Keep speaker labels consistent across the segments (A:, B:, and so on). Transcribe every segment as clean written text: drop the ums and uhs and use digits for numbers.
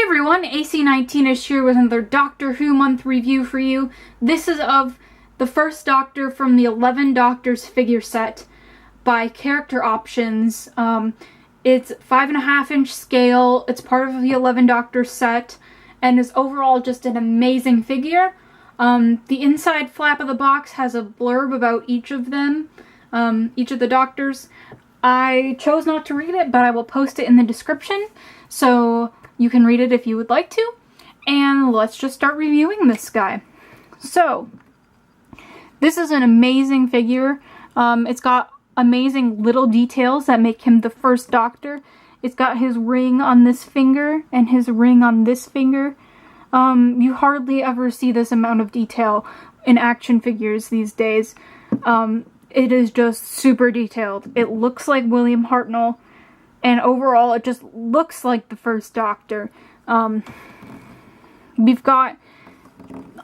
A: everyone, AC19ish here with another Doctor Who month review for you. This is of the first Doctor from the 11 Doctors figure set by Character Options. It's 5.5-inch scale, it's part of the 11 Doctors set, and is overall just an amazing figure. The inside flap of the box has a blurb about each of them, each of the Doctors. I chose not to read it, but I will post it in the description, so you can read it if you would like to. And let's just start reviewing this guy. So, this is an amazing figure. It's got amazing little details that make him the first Doctor. It's got his ring on this finger and his ring on this finger. You hardly ever see this amount of detail in action figures these days. It is just super detailed. It looks like William Hartnell, and overall it just looks like the first Doctor. We've got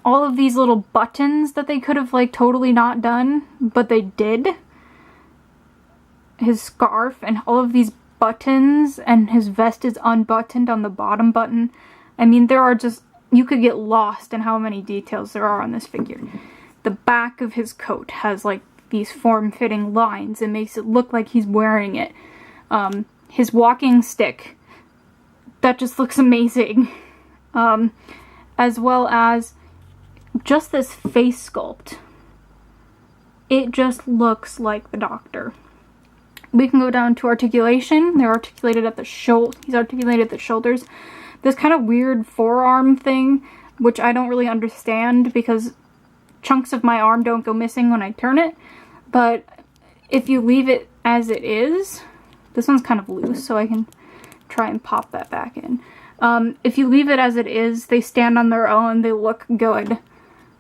A: all of these little buttons that they could have like totally not done, but they did. His scarf and all of these buttons, and his vest is unbuttoned on the bottom button. I mean, there are just, you could get lost in how many details there are on this figure. The back of his coat has like these form-fitting lines. It makes it look like he's wearing it. His walking stick, that just looks amazing. As well as just this face sculpt. It just looks like the Doctor. We can go down to articulation. They're articulated at the he's articulated at the shoulders. This kind of weird forearm thing, which I don't really understand because chunks of my arm don't go missing when I turn it. But if you leave it as it is, this one's kind of loose, so I can try and pop that back in. If you leave it as it is, they stand on their own, they look good.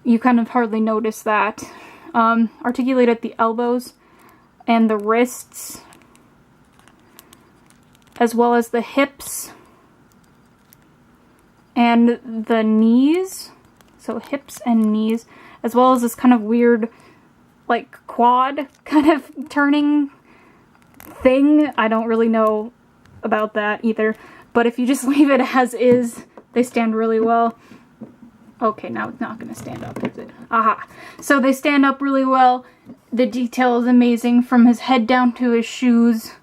A: You kind of hardly notice that. Articulate at the elbows and the wrists, as well as the hips and the knees. So hips and knees, as well as this kind of weird, like, quad kind of turning thing. I don't really know about that either. But if you just leave it as is, they stand really well. Okay, now it's not going to stand up, is it? Aha. So they stand up really well. The detail is amazing from his head down to his shoes.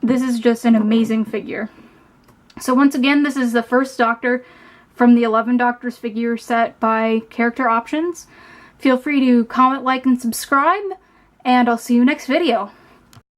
A: This is just an amazing figure. So once again, this is the first Doctor from the 11 Doctors figure set by Character Options. Feel free to comment, like, and subscribe, and I'll see you next video.